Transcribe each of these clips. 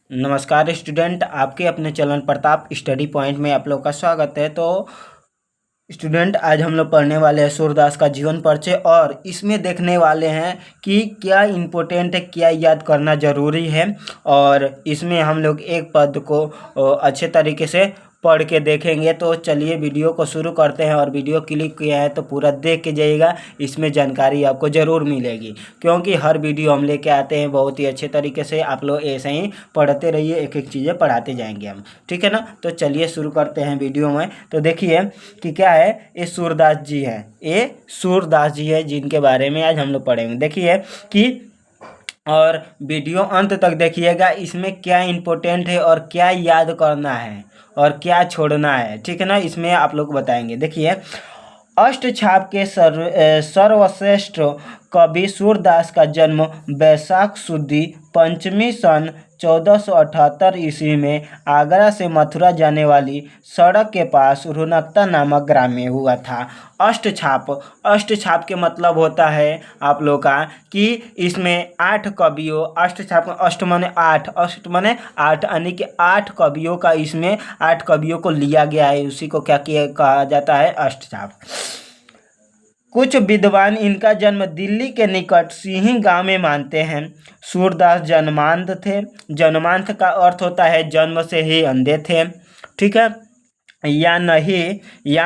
नमस्कार स्टूडेंट, आपके अपने चलन प्रताप स्टडी पॉइंट में आप लोग का स्वागत है। तो स्टूडेंट, आज हम लोग पढ़ने वाले हैं सूरदास का जीवन परिचय और इसमें देखने वाले हैं कि क्या इम्पोर्टेंट है, क्या याद करना ज़रूरी है। और इसमें हम लोग एक पद को अच्छे तरीके से पढ़ के देखेंगे। तो चलिए वीडियो को शुरू करते हैं। और वीडियो क्लिक किया है तो पूरा देख के जाइएगा, इसमें जानकारी आपको ज़रूर मिलेगी, क्योंकि हर वीडियो हम लेके आते हैं बहुत ही अच्छे तरीके से। आप लोग ऐसे ही पढ़ते रहिए, एक एक चीज़ें पढ़ाते जाएंगे हम, ठीक है ना। तो चलिए शुरू करते हैं वीडियो में। तो देखिए कि क्या है, ये सूरदास जी है, ये सूरदास जी है जिनके बारे में आज हम लोग पढ़ेंगे। देखिए कि और वीडियो अंत तक देखिएगा, इसमें क्या इम्पोर्टेंट है और क्या याद करना है और क्या छोड़ना है, ठीक है ना। इसमें आप लोग बताएंगे। देखिए, अष्टछाप के सर्वश्रेष्ठ कवि सूरदास का जन्म वैशाख शुद्ध पंचमी सन 1478 ईस्वी में आगरा से मथुरा जाने वाली सड़क के पास रुनकता नामक ग्राम में हुआ था। अष्टछाप के मतलब होता है आप लोग का कि इसमें 8 कवियों, अष्टछाप अष्ट माने 8, अष्ट माने 8, यानी कि 8 कवियों का, इसमें 8 कवियों को लिया गया है। उसी को क्या किया कहा जाता है, अष्टछाप। कुछ विद्वान इनका जन्म दिल्ली के निकट सिंही गांव में मानते हैं। सूरदास जन्मांध थे। जन्मांध का अर्थ होता है जन्म से ही अंधे थे, ठीक है, या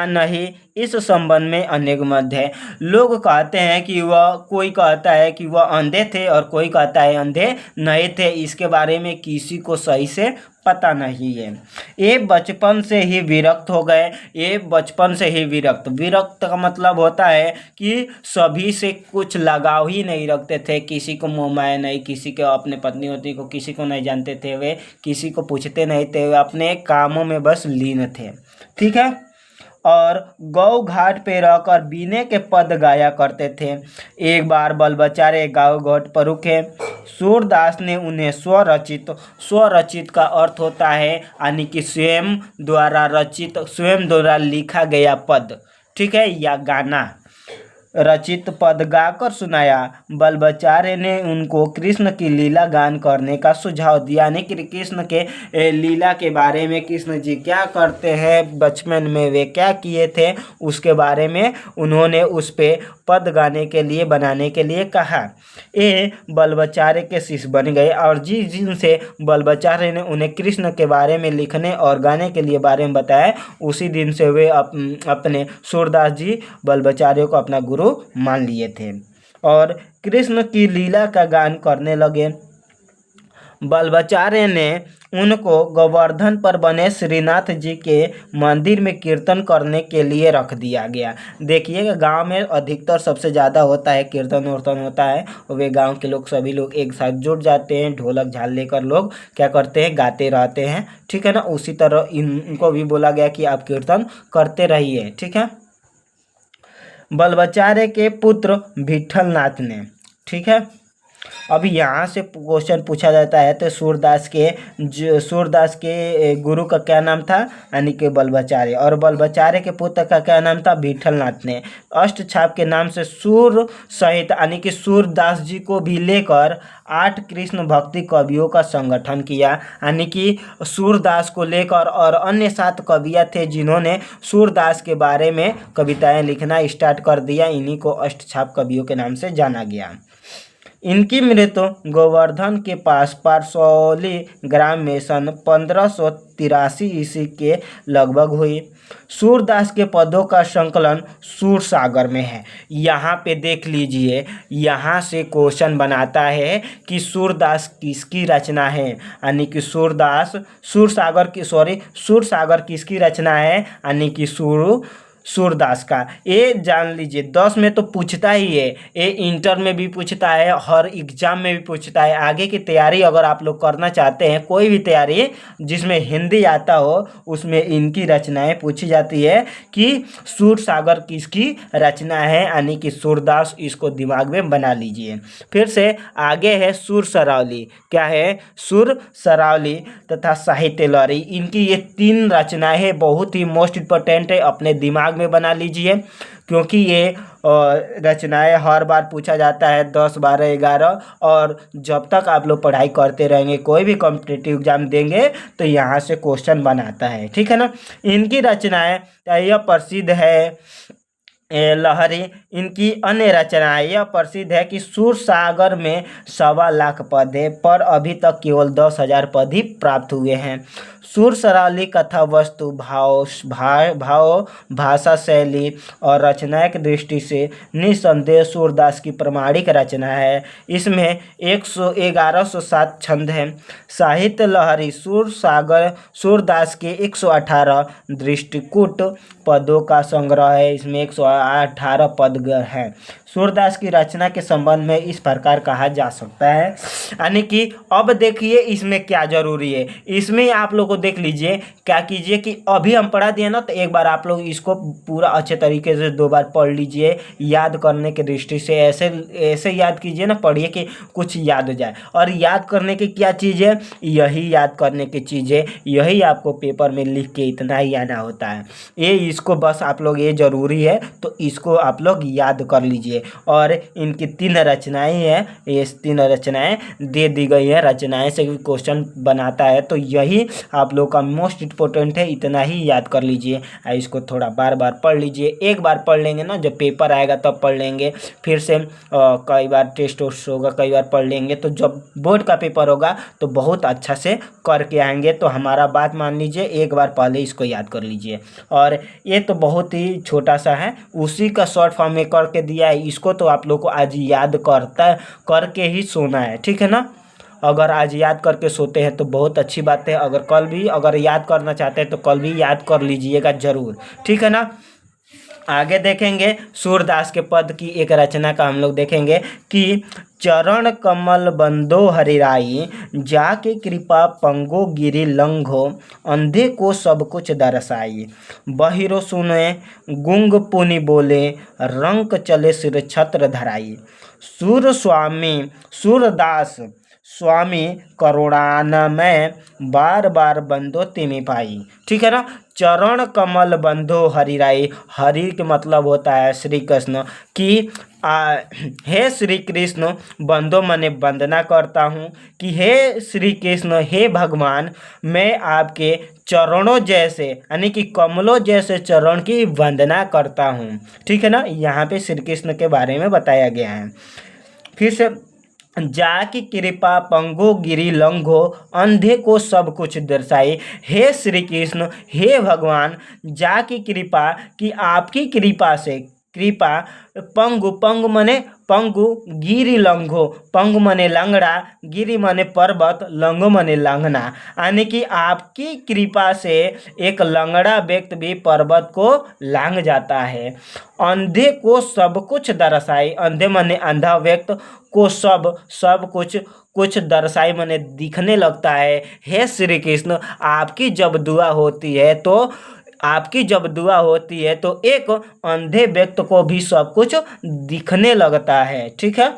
नहीं इस संबंध में अनेक मत है। लोग कहते हैं कि वह, कोई कहता है कि वह अंधे थे और कोई कहता है अंधे नहीं थे। इसके बारे में किसी को सही से पता नहीं है। ये बचपन से ही विरक्त हो गए। ये बचपन से ही विरक्त का मतलब होता है कि सभी से कुछ लगाव ही नहीं रखते थे। किसी को मोह माया नहीं, किसी के अपने पत्नी होती को किसी को नहीं जानते थे, वे किसी को पूछते नहीं थे, वे अपने कामों में बस लीन थे, ठीक है। और गौ घाट पे रहकर बीने के पद गाया करते थे। एक बार बलबचारे गाँव घाट पर रुके। सूरदास ने उन्हें स्वरचित का अर्थ होता है यानी कि स्वयं द्वारा रचित, स्वयं द्वारा लिखा गया पद, ठीक है, या गाना, रचित पद गाकर सुनाया। बलबचारे ने उनको कृष्ण की लीला गान करने का सुझाव दिया, यानी कि कृष्ण के लीला के बारे में, कृष्ण जी क्या करते हैं, बचपन में वे क्या किए थे, उसके बारे में उन्होंने उस पे पद गाने के लिए, बनाने के लिए कहा। ये बलबचारे के शिष्य बन गए और जिस दिन से बलबचारे ने उन्हें कृष्ण के बारे में लिखने और गाने के लिए बारे में बताया, उसी दिन से वे अपने सूरदास जी बलबचारे को अपना गुरु मान लिए थे और कृष्ण की लीला का गान करने लगे। बलबचारे ने उनको गोवर्धन पर बने श्रीनाथ जी के मंदिर में कीर्तन करने के लिए रख दिया गया। देखिएगा, गांव में अधिकतर सबसे ज़्यादा होता है कीर्तन उर्तन होता है, वे गांव के लोग सभी लोग एक साथ जुट जाते हैं, ढोलक झाल लेकर लोग क्या करते हैं, गाते रहते हैं, ठीक है ना। उसी तरह इनको भी बोला गया कि आप कीर्तन करते रहिए, ठीक है। बलबचारे के पुत्र विठलनाथ ने, ठीक है। अभी यहाँ से क्वेश्चन पूछा जाता है तो सूरदास के गुरु का क्या नाम था, यानी कि बलबचारे, और बलबचारे के पुत्र का क्या नाम था, विठलनाथ ने। अष्टछाप के नाम से सूर सहित यानी कि सूरदास जी को भी लेकर 8 कृष्ण भक्ति कवियों का संगठन किया, यानी कि सूरदास को लेकर और अन्य 7 कवियाँ थे जिन्होंने सूरदास के बारे में कविताएं लिखना स्टार्ट कर दिया। इन्हीं को अष्टछाप कवियों के नाम से जाना गया। इनकी मृत्यु गोवर्धन के पास पारसौली ग्राम में सन 1583 ईस्वी के लगभग हुई। सूरदास के पदों का संकलन सूरसागर में है। यहाँ पे देख लीजिए, यहाँ से क्वेश्चन बनाता है कि सूरदास किसकी रचना है, यानी कि सूरसागर किसकी रचना है, यानी कि सूरदास का। ये जान लीजिए, 10 में तो पूछता ही है, ये इंटर में भी पूछता है, हर एग्जाम में भी पूछता है। आगे की तैयारी अगर आप लोग करना चाहते हैं, कोई भी तैयारी जिसमें हिंदी आता हो, उसमें इनकी रचनाएं पूछी जाती है कि सूरसागर किसकी रचना है, यानी कि सूरदास। इसको दिमाग में बना लीजिए। फिर से आगे है सुर सरावली। क्या है, सुर सरावली तथा साहित्य लहरी। इनकी ये 3 रचनाएं बहुत ही मोस्ट इंपॉर्टेंट है, अपने दिमाग में बना लीजिए, क्योंकि ये रचनाएं हर बार पूछा जाता है 10, 12, 11, और जब तक आप लोग पढ़ाई करते रहेंगे, कोई भी कॉम्पिटिटिव एग्जाम देंगे तो यहाँ से क्वेश्चन बनाता है, ठीक है ना। इनकी रचनाएं, यह प्रसिद्ध है लहरी। इनकी अन्य रचनाएं, यह प्रसिद्ध है कि सूरसागर में 1.25 पद है, पर अभी तक केवल 10,000 पद ही प्राप्त हुए हैं। सुरसराली कथा वस्तु भाव भाषा शैली और रचना की दृष्टि से निसंदेह सूरदास की प्रमाणिक रचना है। इसमें 1107 छंद हैं। साहित्य लहरी सूरसागर सूरदास के 118 दृष्टिकूट पदों का संग्रह है। इसमें 118 पद हैं। सूरदास की रचना के संबंध में इस प्रकार कहा जा सकता है, यानी कि अब देखिए इसमें क्या जरूरी है। इसमें आप लोग को देख लीजिए, क्या कीजिए कि अभी हम पढ़ा दिए ना, तो एक बार आप लोग इसको पूरा अच्छे तरीके से 2 बार पढ़ लीजिए, याद करने की दृष्टि से ऐसे याद कीजिए ना, पढ़िए कि कुछ याद हो जाए। और याद करने की क्या चीज़ है, यही याद करने की चीज़ है, यही आपको पेपर में लिख के इतना ही आना होता है। ये इसको बस आप लोग, ये जरूरी है तो इसको आप लोग याद कर लीजिए। और इनकी 3 रचनाएं हैं, ये 3 रचनाएं दे दी गई है, रचनाएं से क्वेश्चन बनाता है, तो यही आप लोग का मोस्ट इम्पोर्टेंट है, इतना ही याद कर लीजिए। इसको थोड़ा बार बार पढ़ लीजिए। एक बार पढ़ लेंगे ना, जब पेपर आएगा तब पढ़ लेंगे, फिर से कई बार टेस्ट होगा, कई बार पढ़ लेंगे, तो जब बोर्ड का पेपर होगा तो बहुत अच्छा से करके आएंगे। तो हमारा बात मान लीजिए, एक बार पहले इसको याद कर लीजिए। और ये तो बहुत ही छोटा सा है, उसी का शॉर्ट फॉर्म में करके दिया है। इसको तो आप लोग को आज याद करके ही सोना है, ठीक है ना। अगर आज याद करके सोते हैं तो बहुत अच्छी बात है। अगर कल भी अगर याद करना चाहते हैं तो कल भी याद कर लीजिएगा ज़रूर, ठीक है ना। आगे देखेंगे सूरदास के पद की एक रचना का हम लोग देखेंगे कि चरण कमल बंदो हरिराई, जाके कृपा पंगो गिरी लंघो, अंधे को सब कुछ दरसाई, बहिरो सुने गुंग पुनि बोले, रंक चले सिर छत्र धराई। सूरदास स्वामी करुणानमय, बार बार बंदो तिमि पाई, ठीक है ना। चरण कमल बंधो हरिराई, हरि के मतलब होता है श्री कृष्ण, कि हे श्री कृष्ण, बंदो मने वंदना करता हूँ, कि हे श्री कृष्ण, हे भगवान, मैं आपके चरणों जैसे, यानी कि कमलों जैसे चरण की वंदना करता हूँ, ठीक है ना। यहाँ पे श्री कृष्ण के बारे में बताया गया है। फिर से, जाकी कृपा पंगो गिरी लंघो, अंधे को सब कुछ दर्शाई। हे श्री कृष्ण, हे भगवान, जाकी कृपा, कि आपकी कृपा से, कृपा पंगु मने पंगु, गिरी लंघो, पंगु मने लंगड़ा, गिरी मने पर्वत, लंघो मने लांघना, यानी कि आपकी कृपा से एक लंगड़ा व्यक्ति भी पर्वत को लांघ जाता है। अंधे को सब कुछ दर्शाई, अंधे मने अंधा व्यक्ति को सब कुछ दर्शाई मने दिखने लगता है। हे श्री कृष्ण, आपकी जब दुआ होती है तो एक अंधे व्यक्ति को भी सब कुछ दिखने लगता है, ठीक है।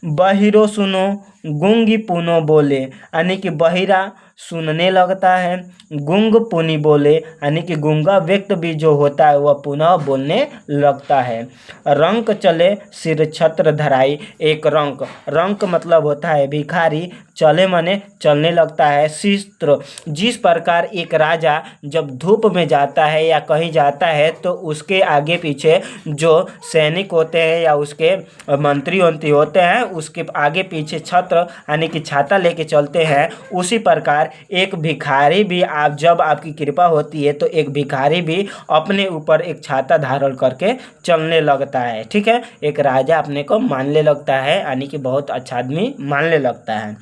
बहिरो सुनो गुंगी पुनो बोले, यानी कि बहिरा सुनने लगता है, गुंग पुनि बोले, यानी कि गूंगा व्यक्ति भी जो होता है वह पुनः बोलने लगता है। रंक चले सिर छत्र धराई, एक रंक मतलब होता है भिखारी, चले माने चलने लगता है। शिस्त्र, जिस प्रकार एक राजा जब धूप में जाता है या कहीं जाता है तो उसके आगे पीछे जो सैनिक होते हैं या उसके मंत्री होते हैं, उसके आगे पीछे छत्र यानी कि छाता लेके चलते हैं, उसी प्रकार एक भिखारी भी, आप जब आपकी कृपा होती है तो एक भिखारी भी अपने ऊपर एक छाता धारण करके चलने लगता है, ठीक है। एक राजा अपने को मानने लगता है, यानी कि बहुत अच्छा आदमी मानने लगता है।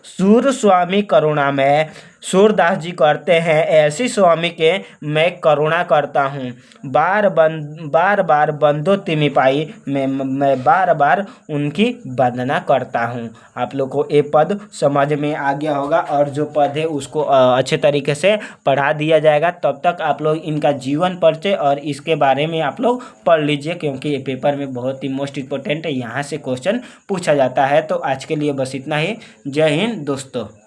सूर स्वामी करुणा में, सूरदास जी कहते हैं ऐसी स्वामी के मैं करुणा करता हूँ, बार बार बंदो तिमि पाई, मैं बार बार उनकी वंदना करता हूँ। आप लोग को ये पद समझ में आ गया होगा, और जो पद है उसको अच्छे तरीके से पढ़ा दिया जाएगा। तब तक आप लोग इनका जीवन परिचय और इसके बारे में आप लोग पढ़ लीजिए, क्योंकि ये पेपर में बहुत ही मोस्ट इम्पोर्टेंट है, यहाँ से क्वेश्चन पूछा जाता है। तो आज के लिए बस इतना ही। जय हिंद दोस्तों।